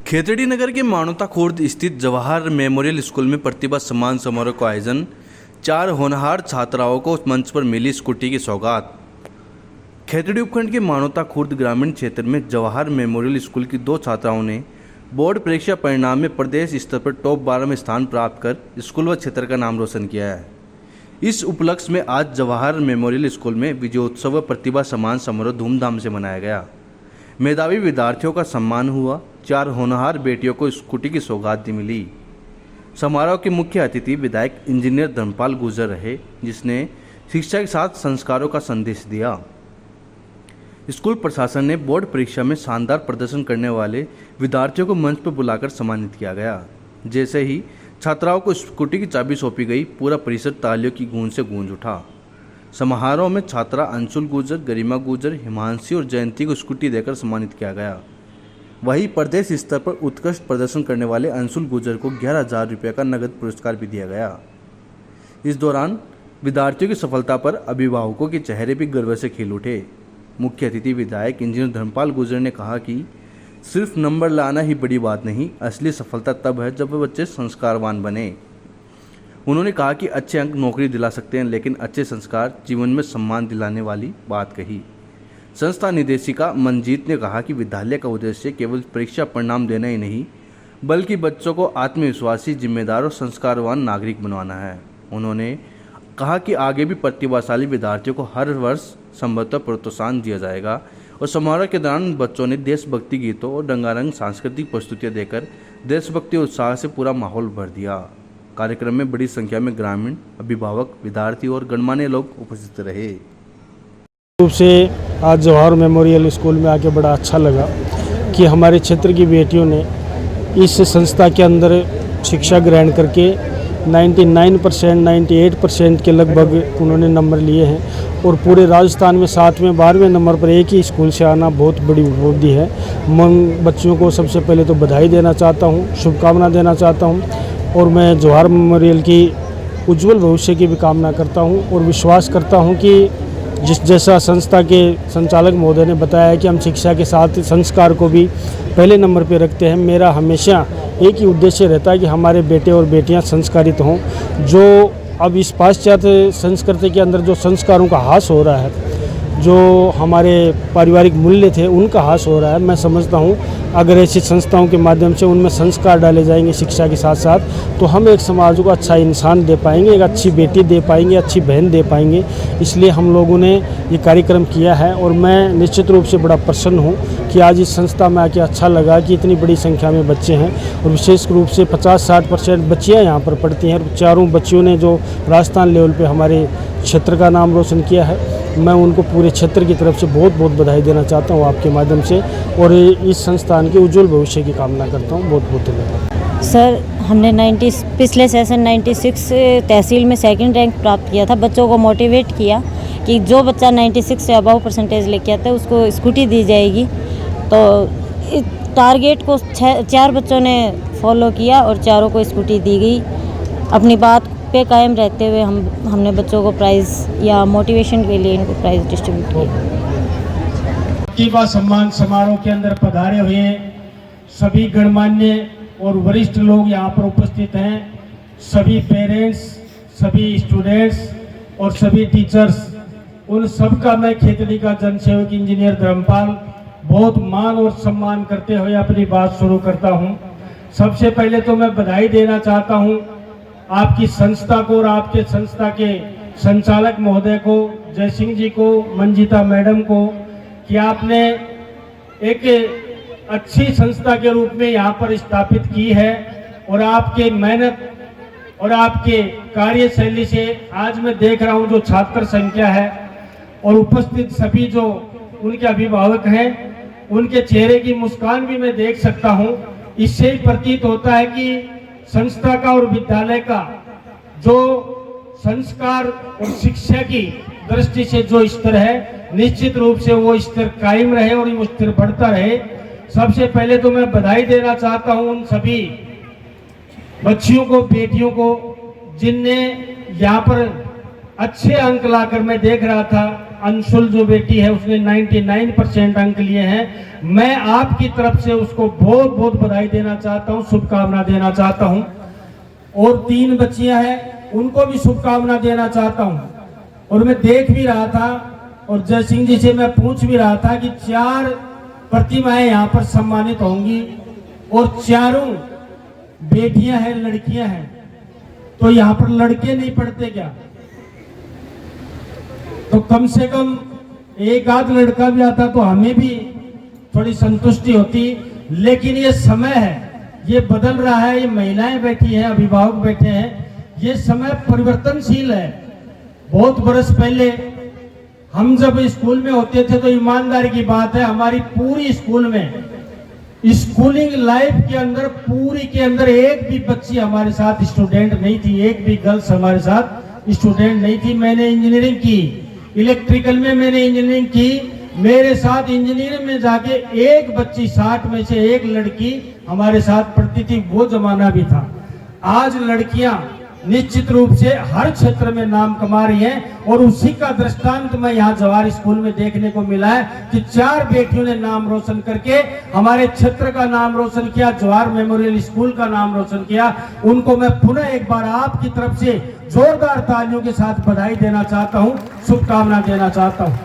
खेतड़ी नगर के मानोता खुर्द स्थित Jawahar memorial school में प्रतिभा सम्मान समारोह का आयोजन। 4 होनहार छात्राओं को मंच पर मिली स्कूटी की सौगात। खेतड़ी उपखंड के मानोता खुर्द ग्रामीण क्षेत्र में जवाहर मेमोरियल स्कूल की 2 छात्राओं ने बोर्ड परीक्षा परिणाम में प्रदेश स्तर पर टॉप 12 में स्थान प्राप्त कर स्कूल व क्षेत्र का नाम रोशन किया है। इस उपलक्ष्य में आज जवाहर मेमोरियल स्कूल में विजयोत्सव व प्रतिभा सम्मान समारोह धूमधाम से मनाया गया। मेधावी विद्यार्थियों का सम्मान हुआ। 4 होनहार बेटियों को स्कूटी की सौगात मिली। समारोह के मुख्य अतिथि विधायक इंजीनियर धर्मपाल गुर्जर रहे, जिसने शिक्षा के साथ संस्कारों का संदेश दिया। स्कूल प्रशासन ने बोर्ड परीक्षा में शानदार प्रदर्शन करने वाले विद्यार्थियों को मंच पर बुलाकर सम्मानित किया गया। जैसे ही छात्राओं को स्कूटी की चाबी सौंपी गई, पूरा परिसर तालियों की गूंज से गूंज उठा। समारोह में छात्रा अंशुल गुर्जर, गरिमा गुर्जर, हिमांशी और जयंती को स्कूटी देकर सम्मानित किया गया। वहीं प्रदेश स्तर पर उत्कृष्ट प्रदर्शन करने वाले अंशुल गुर्जर को 11,000 रुपये का नगद पुरस्कार भी दिया गया। इस दौरान विद्यार्थियों की सफलता पर अभिभावकों के चेहरे भी गर्व से खिल उठे। मुख्य अतिथि विधायक इंजीनियर धर्मपाल गुर्जर ने कहा कि सिर्फ नंबर लाना ही बड़ी बात नहीं, असली सफलता तब है जब बच्चे संस्कारवान बने। उन्होंने कहा कि अच्छे अंक नौकरी दिला सकते हैं, लेकिन अच्छे संस्कार जीवन में सम्मान दिलाने वाली बात कही। संस्था निदेशिका मनजीत ने कहा कि विद्यालय का उद्देश्य केवल परीक्षा परिणाम देना ही नहीं, बल्कि बच्चों को आत्मविश्वासी, जिम्मेदार और संस्कारवान नागरिक बनवाना है। उन्होंने कहा कि आगे भी प्रतिभाशाली विद्यार्थियों को हर वर्ष संभवतः प्रोत्साहन दिया जाएगा। और समारोह के दौरान बच्चों ने देशभक्ति गीतों और रंगारंग सांस्कृतिक प्रस्तुतियाँ देकर देशभक्ति उत्साह से पूरा माहौल भर दिया। कार्यक्रम में बड़ी संख्या में ग्रामीण, अभिभावक, विद्यार्थी और गणमान्य लोग उपस्थित रहे। रूप से आज जवाहर मेमोरियल स्कूल में आके बड़ा अच्छा लगा कि हमारे क्षेत्र की बेटियों ने इस संस्था के अंदर शिक्षा ग्रहण करके 99%, 98% के लगभग उन्होंने नंबर लिए हैं और पूरे राजस्थान में 7वें 12वें नंबर पर एक ही स्कूल से आना बहुत बड़ी उपलब्धि है। मैं बच्चियों को सबसे पहले तो बधाई देना चाहता हूँ, शुभकामना देना चाहता हूँ और मैं जवाहर मेमोरियल की उज्जवल भविष्य की भी कामना करता हूँ और विश्वास करता हूँ कि जिस जैसा संस्था के संचालक महोदय ने बताया है कि हम शिक्षा के साथ संस्कार को भी पहले नंबर पर रखते हैं। मेरा हमेशा एक ही उद्देश्य रहता है कि हमारे बेटे और बेटियां संस्कारित हों। जो अब इस पाश्चात्य संस्कृति के अंदर जो संस्कारों का ह्रास हो रहा है, जो हमारे पारिवारिक मूल्य थे उनका ह्रास हो रहा है, मैं समझता हूँ अगर ऐसी संस्थाओं के माध्यम से उनमें संस्कार डाले जाएंगे शिक्षा के साथ साथ, तो हम एक समाज को अच्छा इंसान दे पाएंगे, एक अच्छी बेटी दे पाएंगे, अच्छी बहन दे पाएंगे। इसलिए हम लोगों ने ये कार्यक्रम किया है और मैं निश्चित रूप से बड़ा प्रसन्न हूँ कि आज इस संस्था में आके अच्छा लगा कि इतनी बड़ी संख्या में बच्चे हैं और विशेष रूप से 50-60% बच्चियाँ यहाँ पर पढ़ती हैं। और चारों बच्चियों ने जो राजस्थान लेवल पर हमारे क्षेत्र का नाम रोशन किया है, मैं उनको पूरे क्षेत्र की तरफ से बहुत बहुत बधाई देना चाहता हूँ आपके माध्यम से और इस संस्थान के उज्जवल भविष्य की कामना करता हूँ। बहुत बहुत धन्यवाद। सर, हमने पिछले सेशन 96 तहसील में 2nd रैंक प्राप्त किया था। बच्चों को मोटिवेट किया कि जो बच्चा 96 से अबव परसेंटेज लेके आता है उसको स्कूटी दी जाएगी। तो इस टारगेट को 4 बच्चों ने फॉलो किया और चारों को स्कूटी दी गई। अपनी बात पे कायम रहते हुए हमने बच्चों को प्राइज़ या मोटिवेशन के लिए इनको प्राइज़ डिस्ट्रीब्यूट किया। प्रतिभा सम्मान समारोह के अंदर पधारे हुए सभी गणमान्य और वरिष्ठ लोग यहाँ पर उपस्थित हैं, सभी पेरेंट्स, सभी स्टूडेंट्स और सभी टीचर्स, उन सब का मैं खेतड़ी का जनसेवक इंजीनियर धर्मपाल बहुत मान और सम्मान करते हुए अपनी बात शुरू करता हूँ। सबसे पहले तो मैं बधाई देना चाहता हूँ आपकी संस्था को और आपके संस्था के संचालक महोदय को, जय सिंह जी को, मंजिता मैडम को, कि आपने एक अच्छी संस्था के रूप में यहाँ पर स्थापित की है और आपके मेहनत और आपके कार्यशैली से आज मैं देख रहा हूँ जो छात्र संख्या है और उपस्थित सभी जो उनके अभिभावक हैं, उनके चेहरे की मुस्कान भी मैं देख सकता हूँ। इससे ही प्रतीत होता है कि संस्था का और विद्यालय का जो संस्कार और शिक्षा की दृष्टि से जो स्तर है, निश्चित रूप से वो स्तर कायम रहे और वो स्तर बढ़ता रहे। सबसे पहले तो मैं बधाई देना चाहता हूं उन सभी बच्चियों को, बेटियों को, जिनने यहाँ पर अच्छे अंक लाकर, मैं देख रहा था अंशुल जो बेटी है उसने 99% अंक लिए हैं। मैं आपकी तरफ से उसको बहुत बहुत बधाई देना चाहता हूँ, शुभकामना देना चाहता हूँ। और 3 बच्चियां हैं उनको भी शुभकामना देना चाहता हूँ। और मैं देख भी रहा था और जय सिंह जी से मैं पूछ भी रहा था कि 4 प्रतिमाएं यहाँ पर सम्मानित होंगी और चारों बेटियां हैं, लड़कियां हैं। तो यहाँ पर लड़के नहीं पढ़ते क्या? तो कम से कम एक आध लड़का भी आता तो हमें भी थोड़ी संतुष्टि होती। लेकिन ये समय है, ये बदल रहा है, ये महिलाएं बैठी हैं, अभिभावक बैठे हैं, ये समय परिवर्तनशील है। बहुत बरस पहले हम जब स्कूल में होते थे तो ईमानदारी की बात है, हमारी पूरी स्कूल में स्कूलिंग लाइफ के अंदर पूरी के अंदर एक भी बच्ची हमारे साथ स्टूडेंट नहीं थी, एक भी गर्ल्स हमारे साथ स्टूडेंट नहीं थी। मैंने इंजीनियरिंग की, इलेक्ट्रिकल में मैंने इंजीनियरिंग की, मेरे साथ इंजीनियरिंग में जाके एक बच्ची 60 में से एक लड़की हमारे साथ पढ़ती थी, वो जमाना भी था। आज लड़कियां निश्चित रूप से हर क्षेत्र में नाम कमा रही हैं और उसी का दृष्टांत मैं यहाँ जवाहर स्कूल में देखने को मिला है कि 4 बेटियों ने नाम रोशन करके हमारे क्षेत्र का नाम रोशन किया, जवाहर मेमोरियल स्कूल का नाम रोशन किया। उनको मैं पुनः एक बार आपकी तरफ से जोरदार तालियों के साथ बधाई देना चाहता हूँ, शुभकामना देना चाहता हूँ।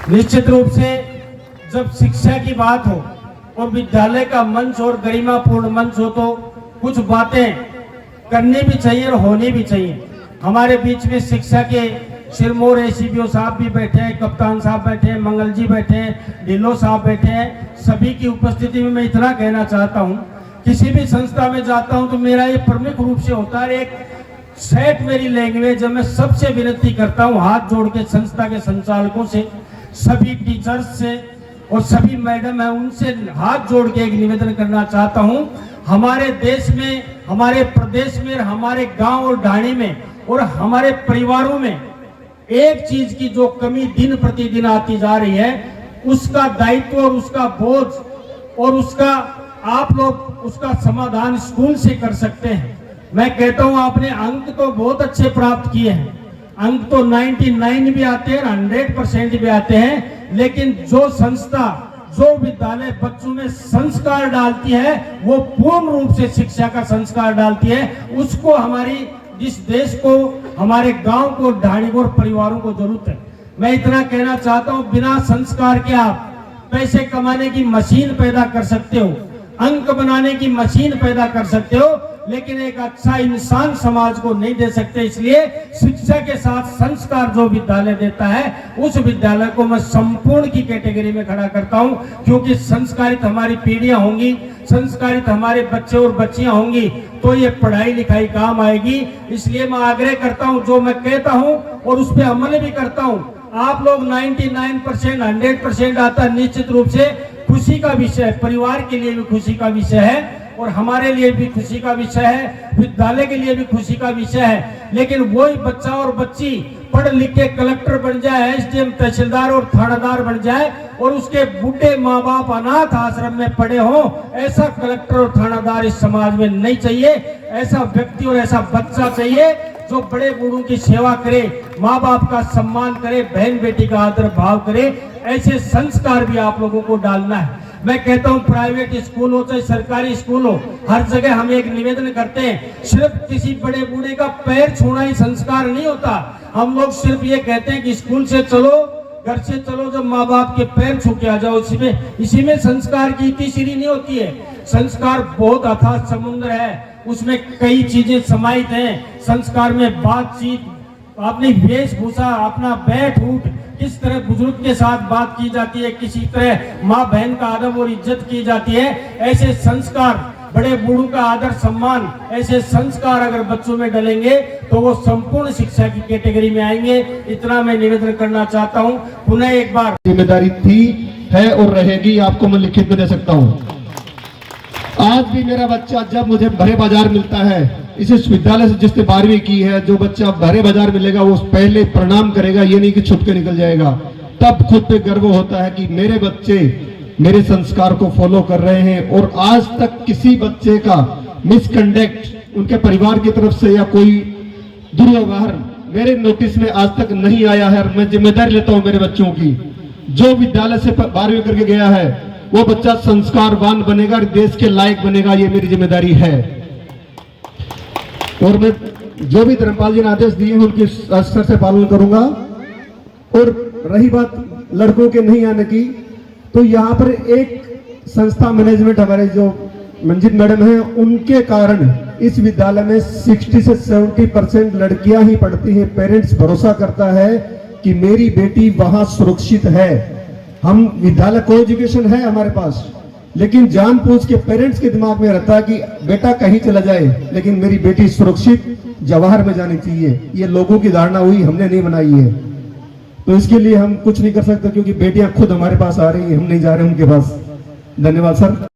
निश्चित रूप से जब शिक्षा की बात हो और विद्यालय का मंच और गरिमापूर्ण मंच हो तो कुछ बातें करनी भी चाहिए और होनी भी चाहिए। हमारे बीच में शिक्षा के सिरमौर एसीपीओ साहब भी बैठे हैं, कप्तान साहब बैठे हैं, मंगल जी बैठे हैं, ढिल्लो साहब बैठे हैं। सभी की उपस्थिति में मैं इतना कहना चाहता हूं, किसी भी संस्था में जाता हूं तो मेरा ये प्रमुख रूप से होता है, एक सेट मेरी लैंग्वेज है। मैं सबसे विनती करता हूं हाथ जोड़ के, संस्था के संचालकों से, सभी टीचर्स से और सभी मैडम है उनसे हाथ जोड़ के एक निवेदन करना चाहता हूं। हमारे देश में, हमारे प्रदेश में, हमारे गांव और ढाणी में और हमारे परिवारों में एक चीज की जो कमी दिन प्रतिदिन आती जा रही है, उसका दायित्व और उसका बोझ और उसका आप लोग उसका समाधान स्कूल से कर सकते हैं। मैं कहता हूं आपने अंक तो बहुत अच्छे प्राप्त किए हैं, अंक तो 99 भी आते हैं, 100% भी आते हैं, लेकिन जो संस्था, जो विद्यालय बच्चों में संस्कार डालती है वो पूर्ण रूप से शिक्षा का संस्कार डालती है। उसको हमारी इस देश को, हमारे गांव को, ढाणी को और परिवारों को जरूरत है। मैं इतना कहना चाहता हूं, बिना संस्कार के आप पैसे कमाने की मशीन पैदा कर सकते हो, अंक बनाने की मशीन पैदा कर सकते हो, लेकिन एक अच्छा इंसान समाज को नहीं दे सकते। इसलिए शिक्षा के साथ संस्कार जो विद्यालय देता है उस विद्यालय को मैं संपूर्ण की कैटेगरी में खड़ा करता हूं, क्योंकि संस्कारित हमारी पीढ़ियां होंगी, संस्कारित हमारे बच्चे और बच्चियां होंगी तो ये पढ़ाई लिखाई काम आएगी। इसलिए मैं आग्रह करता हूं, जो मैं कहता हूं और उस पर अमल भी करता हूं। आप लोग 99%, 100% आता है, निश्चित रूप से खुशी का विषय है, परिवार के लिए भी खुशी का विषय है और हमारे लिए भी खुशी का विषय है, विद्यालय के लिए भी खुशी का विषय है। लेकिन वही बच्चा और बच्ची पढ़ लिख के कलेक्टर बन जाए, एसडीएम, तहसीलदार और थानेदार बन जाए और उसके बूढ़े माँ बाप अनाथ आश्रम में पड़े हों, ऐसा कलेक्टर और थानेदार इस समाज में नहीं चाहिए। ऐसा व्यक्ति और ऐसा बच्चा चाहिए जो बड़े बूढ़ों की सेवा करे, माँ बाप का सम्मान करे, बहन बेटी का आदर भाव करे। ऐसे संस्कार भी आप लोगों को डालना है। मैं कहता हूं प्राइवेट स्कूल हो चाहे सरकारी स्कूल हो, हर जगह हम एक निवेदन करते हैं, सिर्फ किसी बड़े बूढ़े का पैर छूना ही संस्कार नहीं होता। हम लोग सिर्फ ये कहते हैं कि स्कूल से चलो, घर से चलो, जब माँ बाप के पैर छू के आ जाओ, इसी में संस्कार की इतनी सीढ़ी नहीं होती है। संस्कार बहुत अथाह समुद्र है, उसमें कई चीजें समाहित हैं। संस्कार में बातचीत, अपनी वेशभूषा, अपना बैठ उठ, किस तरह बुजुर्ग के साथ बात की जाती है, किसी तरह माँ बहन का अदब और इज्जत की जाती है, ऐसे संस्कार, बड़े बूढ़ों का आदर सम्मान, ऐसे संस्कार अगर बच्चों में डलेंगे तो वो संपूर्ण शिक्षा की कैटेगरी में आएंगे। इतना मैं निवेदन करना चाहता हूँ। पुनः एक बार जिम्मेदारी थी, है और रहेगी, आपको मैं लिखित में दे सकता हूँ। आज भी मेरा बच्चा जब मुझे भरे बाजार मिलता है, इस विद्यालय से जिसने 12वीं की है, जो बच्चा भरे बाजार मिलेगा वो पहले प्रणाम करेगा, ये नहीं कि छुप के निकल जाएगा। तब खुद पे गर्व होता है कि मेरे बच्चे मेरे संस्कार को फॉलो कर रहे हैं। और आज तक किसी बच्चे का मिसकंडक्ट उनके परिवार की तरफ से या कोई दुर्व्यवहार मेरे नोटिस में आज तक नहीं आया है। मैं जिम्मेदारी लेता हूं मेरे बच्चों की। जो विद्यालय से 12वीं करके गया है वो बच्चा संस्कारवान बनेगा और देश के लायक बनेगा, ये मेरी जिम्मेदारी है। और मैं जो भी धर्मपाल जी ने आदेश दिए हैं उनकी स्तर से पालन करूंगा। और रही बात लड़कों के नहीं आने की, तो यहाँ पर एक संस्था मैनेजमेंट हमारे जो मंजित मैडम हैं उनके कारण इस विद्यालय में 60 से 70% लड़कियां ही पढ़ती हैं। पेरेंट्स भरोसा करता है कि मेरी बेटी वहां सुरक्षित है। हम विद्यालय को एजुकेशन है हमारे पास, लेकिन जानबूझ के पेरेंट्स के दिमाग में रहता है कि बेटा कहीं चला जाए लेकिन मेरी बेटी सुरक्षित जवाहर में जानी चाहिए। ये लोगों की धारणा हुई, हमने नहीं बनाई है। तो इसके लिए हम कुछ नहीं कर सकते क्योंकि बेटियां खुद हमारे पास आ रही हैं, हम नहीं जा रहे उनके पास। धन्यवाद सर।